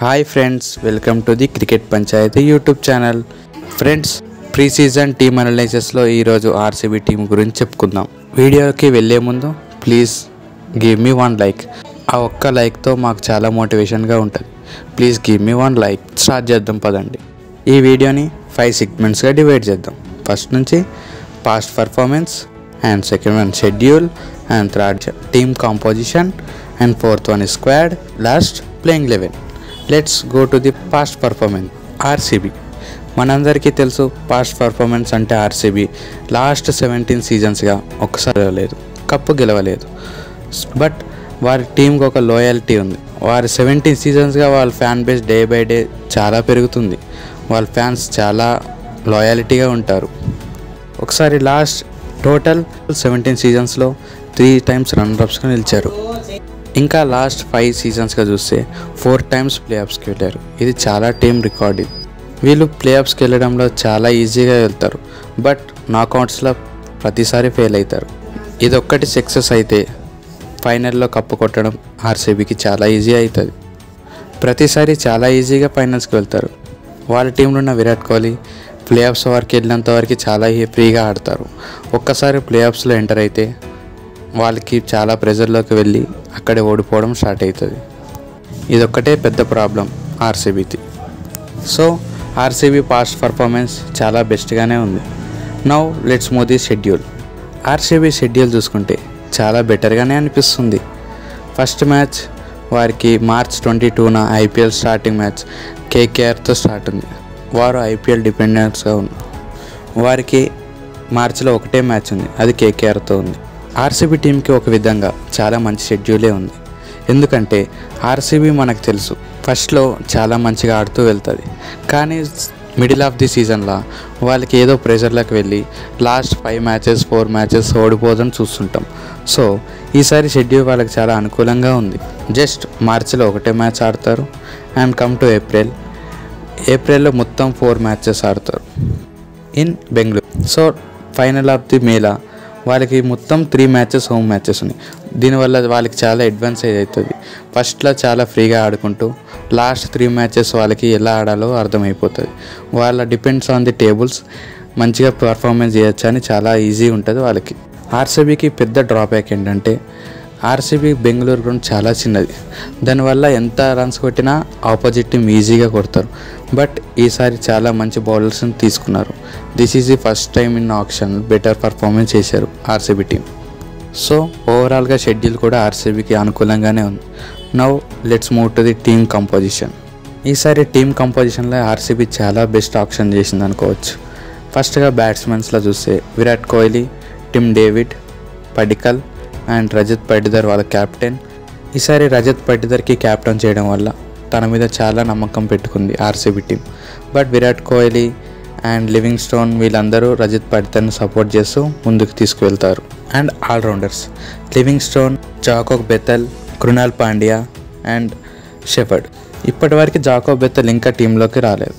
Hi friends, welcome to the cricket Panchayati YouTube channel. Friends, pre season team అనాలిసిస్లో ఈరోజు RCB team గురించి చెప్పుకుందాం. వీడియోకి వెళ్ళే ముందు ప్లీజ్ గివ్ మీ 1 లైక్. ఆ ఒక్క లైక్తో మాకు చాలా మోటివేషన్గా ఉంటుంది. Please give me 1 like. Start చేద్దాం పదండి. ఈ వీడియోని 5 సెగ్మెంట్స్గా డివైడ్ చేద్దాం. ఫస్ట్ నుంచి past performance, and second one schedule, and third team composition, and fourth one squad, last playing 11. Let's go to the past performance. RCB మనందరికీ తెలుసు. పాస్ట్ పర్ఫార్మెన్స్ అంటే RCB last 17 సీజన్స్గా ఒక్కసారి లేదు, కప్పు గెలవలేదు. బట్ వారి టీంకి ఒక లాయల్టీ ఉంది. వారి 17 సీజన్స్గా వాళ్ళ fan base day by day చాలా పెరుగుతుంది. వాళ్ళ ఫ్యాన్స్ చాలా లాయాలిటీగా ఉంటారు. ఒకసారి లాస్ట్ టోటల్ 17 సీజన్స్లో 3 టైమ్స్ రన్నర్అప్స్గా నిలిచారు. ఇంకా లాస్ట్ 5 సీజన్స్గా చూస్తే 4 టైమ్స్ ప్లేఆఫ్స్కి వెళ్ళారు. ఇది చాలా టీం రికార్డ్. ఇది వీళ్ళు ప్లేఆఫ్స్కి వెళ్ళడంలో చాలా ఈజీగా వెళ్తారు, బట్ నాకౌట్స్లో ప్రతిసారి ఫెయిల్ అవుతారు. ఇది ఒక్కటి సక్సెస్ అయితే ఫైనల్లో కప్పు కొట్టడం ఆర్సీబీకి చాలా ఈజీ అవుతుంది. ప్రతిసారి చాలా ఈజీగా ఫైనల్స్కి వెళ్తారు. వాళ్ళ టీంలో ఉన్న విరాట్ కోహ్లీ ప్లేఆఫ్స్ వరకు వెళ్ళినంత వరకు చాలా ఫ్రీగా ఆడతారు. ఒక్కసారి ప్లేఆఫ్స్లో ఎంటర్ అయితే వాళ్ళకి చాలా ప్రెజర్లోకి వెళ్ళి అక్కడే ఓడిపోవడం స్టార్ట్ అవుతుంది. ఇదొక్కటే పెద్ద ప్రాబ్లం ఆర్సీబీకి. సో ఆర్సీబీ పాస్ట్ పర్ఫార్మెన్స్ చాలా బెస్ట్గానే ఉంది. Now let's move the schedule. RCB schedule చూసుకుంటే చాలా బెటర్గానే అనిపిస్తుంది. ఫస్ట్ మ్యాచ్ వారికి మార్చ్ 22న ఐపీఎల్ స్టార్టింగ్ మ్యాచ్ కేకేఆర్తో స్టార్ట్ ఉంది. వారు ఐపీఎల్ డిపెండెంట్స్గా ఉన్నారు. వారికి మార్చిలో ఒకటే మ్యాచ్ ఉంది, అది కేకేఆర్తో ఉంది. ఆర్సీబీ టీంకి ఒక విధంగా చాలా మంచి షెడ్యూలే ఉంది. ఎందుకంటే ఆర్సీబీ మనకు తెలుసు ఫస్ట్లో చాలా మంచిగా ఆడుతూ వెళ్తుంది, కానీ మిడిల్ ఆఫ్ ది సీజన్లో వాళ్ళకి ఏదో ప్రెషర్లోకి వెళ్ళి లాస్ట్ 5 మ్యాచెస్ 4 మ్యాచెస్ ఓడిపోదని చూస్తుంటాం. సో ఈసారి షెడ్యూల్ వాళ్ళకి చాలా అనుకూలంగా ఉంది. జస్ట్ మార్చిలో ఒకటే మ్యాచ్ ఆడతారు అండ్ కమ్ టు ఏప్రిల్లో మొత్తం 4 మ్యాచెస్ ఆడతారు in Bengaluru. So final of the మేలా వాళ్ళకి మొత్తం 3 మ్యాచెస్ హోమ్ మ్యాచెస్ ఉన్నాయి. దీనివల్ల వాళ్ళకి చాలా అడ్వాన్టేజ్ అవుతుంది. ఫస్ట్లో చాలా ఫ్రీగా ఆడుకుంటూ లాస్ట్ 3 మ్యాచెస్ వాళ్ళకి ఎలా ఆడాలో అర్థమైపోతుంది. వాళ్ళ డిపెండ్స్ ఆన్ ది టేబుల్స్ మంచిగా పర్ఫార్మెన్స్ చేయొచ్చు అని చాలా ఈజీ ఉంటుంది వాళ్ళకి. ఆర్సీబీకి పెద్ద డ్రాబ్యాక్ ఏంటంటే ఆర్సీబీ బెంగళూరు గ్రౌండ్ చాలా చిన్నది. దానివల్ల ఎంత రన్స్ కొట్టినా ఆపోజిట్ టీం ఈజీగా కొడతారు. బట్ ఈసారి చాలా మంచి బౌలర్స్ని తీసుకున్నారు. This is the first time in auction better performance చేశారు ఆర్సీబీ టీం. సో ఓవరాల్గా షెడ్యూల్ కూడా ఆర్సీబీకి అనుకూలంగానే ఉంది. Now let's move to the team composition. ఈసారి టీమ్ కంపోజిషన్లో ఆర్సీబీ చాలా బెస్ట్ ఆప్షన్ చేసింది అనుకోవచ్చు. ఫస్ట్గా బ్యాట్స్మెన్స్లో చూస్తే Virat Kohli, Tim David, Padikkal and Rajat Patidar వాళ్ళ క్యాప్టెన్. ఈసారి రజత్ పటిదార్కి క్యాప్టెన్ చేయడం వల్ల తన మీద చాలా నమ్మకం పెట్టుకుంది RCB team. But Virat Kohli and Livingstone వీళ్ళందరూ రజత్ పటిదార్ని సపోర్ట్ చేస్తూ ముందుకు తీసుకువెళ్తారు. And all rounders Livingstone, Jacob Bethell, Krunal Pandya and Shepherd. ఇప్పటివరకు జాకోబ్ బెథెల్ ఇంకా టీంలోకి రాలేదు.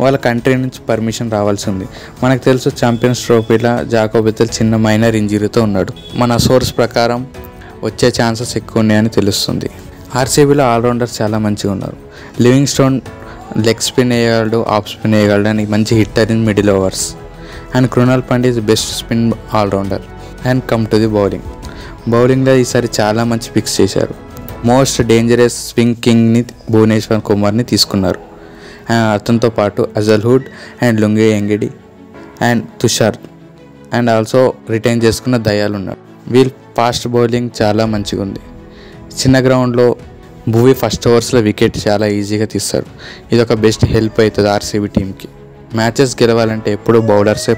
వాళ్ళ కంట్రీ నుంచి పర్మిషన్ రావాల్సి ఉంది. మనకు తెలుసు ఛాంపియన్స్ ట్రోఫీలో జాకోబ్ బెథెల్ చిన్న మైనర్ ఇంజరీతో ఉన్నాడు. మన సోర్స్ ప్రకారం వచ్చే ఛాన్సెస్ ఎక్కువ ఉన్నాయని తెలుస్తుంది. ఆర్సీబీలో ఆల్రౌండర్స్ చాలా మంచిగా ఉన్నారు. లివింగ్స్టోన్ లెగ్ స్పిన్ వేయగలడు, ఆఫ్ స్పిన్ వేయగలడు అని మంచి hitter in middle overs. And Krunal Pandya is best spin all rounder. And come to the బౌలింగ్లో ఈసారి చాలా మంచి పిక్స్ చేశారు. మోస్ట్ డేంజరస్ స్వింగ్ కింగ్ని భువనేశ్వర్ కుమార్ని తీసుకున్నారు. అతనితో పాటు Hazlewood and Lungi Ngidi and Tushar and also retain చేసుకున్న దయాలు ఉన్నారు. వీళ్ళు ఫాస్ట్ బౌలింగ్ చాలా మంచిగా ఉంది. చిన్న గ్రౌండ్లో భువి ఫస్ట్ ఓవర్స్లో వికెట్ చాలా ఈజీగా తీస్తారు. ఇది ఒక బెస్ట్ హెల్ప్ అవుతుంది ఆర్సీబీ టీంకి. మ్యాచెస్ గెలవాలంటే ఎప్పుడూ బౌలర్సే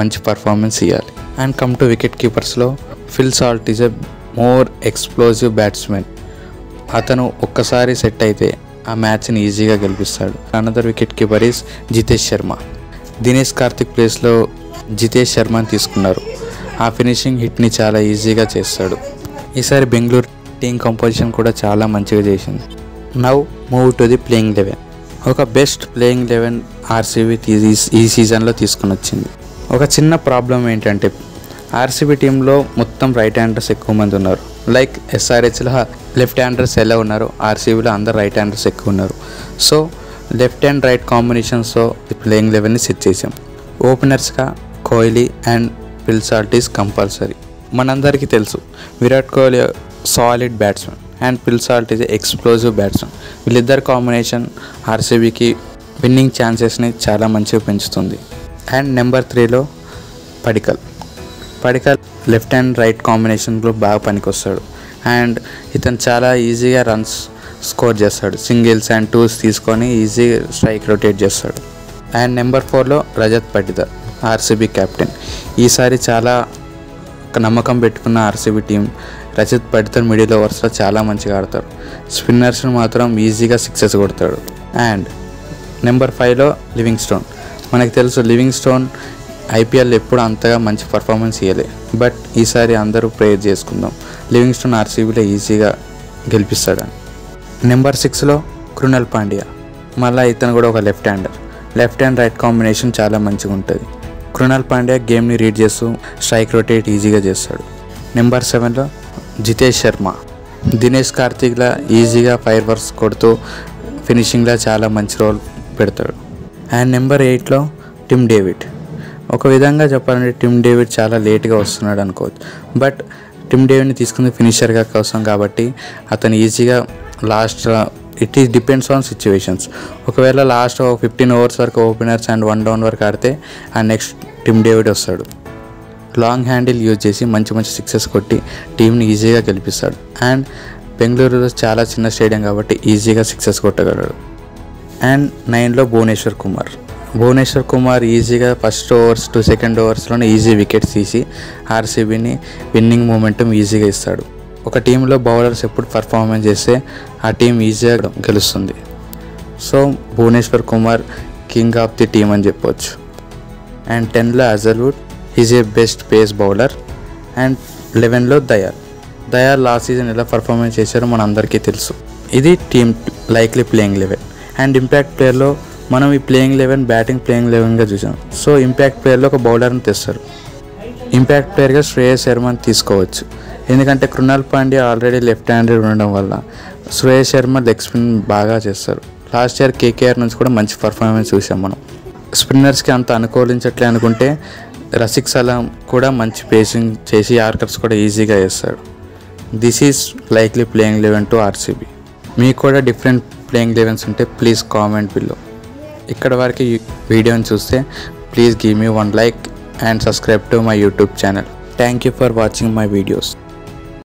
మంచి పర్ఫార్మెన్స్ ఇవ్వాలి. అండ్ కమ్ టు వికెట్ కీపర్స్లో Phil Salt is a more explosive batsmen. అతను ఒక్కసారి సెట్ అయితే ఆ మ్యాచ్ని ఈజీగా గెలిపిస్తాడు. Another wicket keeper is Jitesh Sharma. Dinesh Karthik ప్లేస్లో జితేష్ శర్మని తీసుకున్నారు. ఆ ఫినిషింగ్ హిట్ని చాలా ఈజీగా చేస్తాడు. ఈసారి బెంగళూరు టీమ్ కంపోజిషన్ కూడా చాలా మంచిగా చేసింది. Now move to the playing 11. ఒక బెస్ట్ ప్లేయింగ్ 11 ఆర్సీబీ ఈ సీజన్లో తీసుకుని వచ్చింది. ఒక చిన్న ప్రాబ్లం ఏంటంటే ఆర్సీబీ టీంలో మొత్తం రైట్ హ్యాండర్స్ ఎక్కువ మంది ఉన్నారు. లైక్ ఎస్ఆర్హెచ్లో లెఫ్ట్ హ్యాండర్స్ ఎలా ఉన్నారు, ఆర్సీబీలో అందరు రైట్ హ్యాండర్స్ ఎక్కువ ఉన్నారు. సో లెఫ్ట్ అండ్ రైట్ కాంబినేషన్స్తో ప్లేయింగ్ లెవెల్ని సెట్ చేసాం. ఓపెనర్స్గా Kohli and Phil Salt is compulsory. మనందరికీ తెలుసు Virat Kohli solid batsmen and Phil Salt is explosive batsmen. వీళ్ళిద్దరు కాంబినేషన్ ఆర్సీబీకి విన్నింగ్ ఛాన్సెస్ని చాలా మంచిగా పెంచుతుంది. అండ్ నెంబర్ 3లో పడికల్ లెఫ్ట్ అండ్ రైట్ కాంబినేషన్లో బాగా పనికొస్తాడు. అండ్ ఇతను చాలా ఈజీగా రన్స్ స్కోర్ చేస్తాడు. సింగిల్స్ అండ్ టూస్ తీసుకొని ఈజీ స్ట్రైక్ రొటేట్ చేస్తాడు. అండ్ నెంబర్ 4లో రజత్ పటిదార్, ఆర్సీబీ కెప్టెన్. ఈసారి చాలా నమ్మకం పెట్టుకున్న RCB team Rajat Patidar middle ఓవర్స్లో చాలా మంచిగా ఆడతారు. స్పిన్నర్స్ని మాత్రం ఈజీగా సిక్సెస్ కొడతాడు. అండ్ నెంబర్ 5లో లివింగ్స్టోన్. మనకు తెలుసు లివింగ్స్టోన్ ఐపీఎల్ ఎప్పుడు అంతగా మంచి పర్ఫార్మెన్స్ ఇవ్వలే, బట్ ఈసారి అందరూ ప్రేయర్ చేసుకుందాం లివింగ్స్టోన్ ఆర్సీబీలో ఈజీగా గెలిపిస్తాడని. నెంబర్ 6లో కృణాల్ పాండ్యా. మళ్ళీ ఇతను కూడా ఒక లెఫ్ట్ అండ్ రైట్ కాంబినేషన్ చాలా మంచిగా ఉంటుంది. కృణాల్ పాండ్యా గేమ్ని రీడ్ చేస్తూ స్ట్రైక్ రొటేట్ ఈజీగా చేస్తాడు. నెంబర్ 7లో జితేష్ శర్మ. దినేష్ కార్తీక్లా ఈజీగా ఫైర్ వర్క్స్ కొడుతూ ఫినిషింగ్లో చాలా మంచి రోల్ పెడతాడు. అండ్ నెంబర్ 8లో టిమ్ డేవిడ్. ఒక విధంగా చెప్పాలంటే టిమ్ డేవిడ్ చాలా లేట్గా వస్తున్నాడు అనుకోవచ్చు, బట్ టిమ్ డేవిడ్ని తీసుకుంది ఫినిషర్గా కోసం కాబట్టి అతను ఈజీగా lost it is depends on situations. ఒకవేళ లాస్ట్ 15 ఓవర్స్ వరకు ఓపెనర్స్ అండ్ 1 డౌన్ వరకు ఆడితే ఆ నెక్స్ట్ టిమ్ డేవిడ్ వస్తాడు. లాంగ్ హ్యాండిల్ యూజ్ చేసి మంచి సిక్సెస్ కొట్టి టీంని ఈజీగా గెలిపిస్తాడు. అండ్ బెంగళూరులో చాలా చిన్న స్టేడియం కాబట్టి ఈజీగా సిక్సెస్ కొట్టగలడు. అండ్ 9లో భువనేశ్వర్ కుమార్ ఈజీగా ఫస్ట్ ఓవర్స్ టు సెకండ్ ఓవర్స్లోనే ఈజీ వికెట్స్ తీసి ఆర్సీబీని విన్నింగ్ మూమెంటం ఈజీగా ఇస్తాడు. ఒక టీంలో బౌలర్స్ ఎప్పుడు పర్ఫార్మెన్స్ చేస్తే ఆ టీం ఈజీగా గెలుస్తుంది. So Bhuvneshwar Kumar king of the team అని చెప్పవచ్చు. అండ్ 10లో Hazlewood, is a best pace bowler. And 11లో దయాల్ లాస్ట్ సీజన్ ఎలా పర్ఫార్మెన్స్ చేశారో మన అందరికీ తెలుసు. ఇది team likely playing eleven. And impact ప్లేయర్లో మనం ఈ ప్లేయింగ్ లెవెన్ బ్యాటింగ్ ప్లేయింగ్ లెవెన్గా చూసాం. సో ఇంపాక్ట్ ప్లేయర్లో ఒక బౌలర్ని తెస్తారు. ఇంపాక్ట్ ప్లేయర్గా శ్రేయస్ శర్మని తీసుకోవచ్చు, ఎందుకంటే Krunal Pandya already left handed ఉండడం వల్ల శ్రేయస్ శర్మ లెగ్ స్పిన్ బాగా చేస్తారు. లాస్ట్ ఇయర్ కేకేఆర్ నుంచి కూడా మంచి పర్ఫార్మెన్స్ చూసాం మనం. స్పిన్నర్స్కి అంత అనుకూలించట్లే అనుకుంటే రసిక్ సలాం కూడా మంచి పేసింగ్ చేసి యార్కర్స్ కూడా ఈజీగా వేస్తాడు. This is likely playing eleven to RCB. మీకు కూడా డిఫరెంట్ ప్లేయింగ్ లెవెన్స్ ఉంటే ప్లీజ్ కామెంట్ బిలో. ఇక్కడ వరకు ఈ వీడియోని చూస్తే please give me 1 like and subscribe to my YouTube channel. Thank you for watching my videos.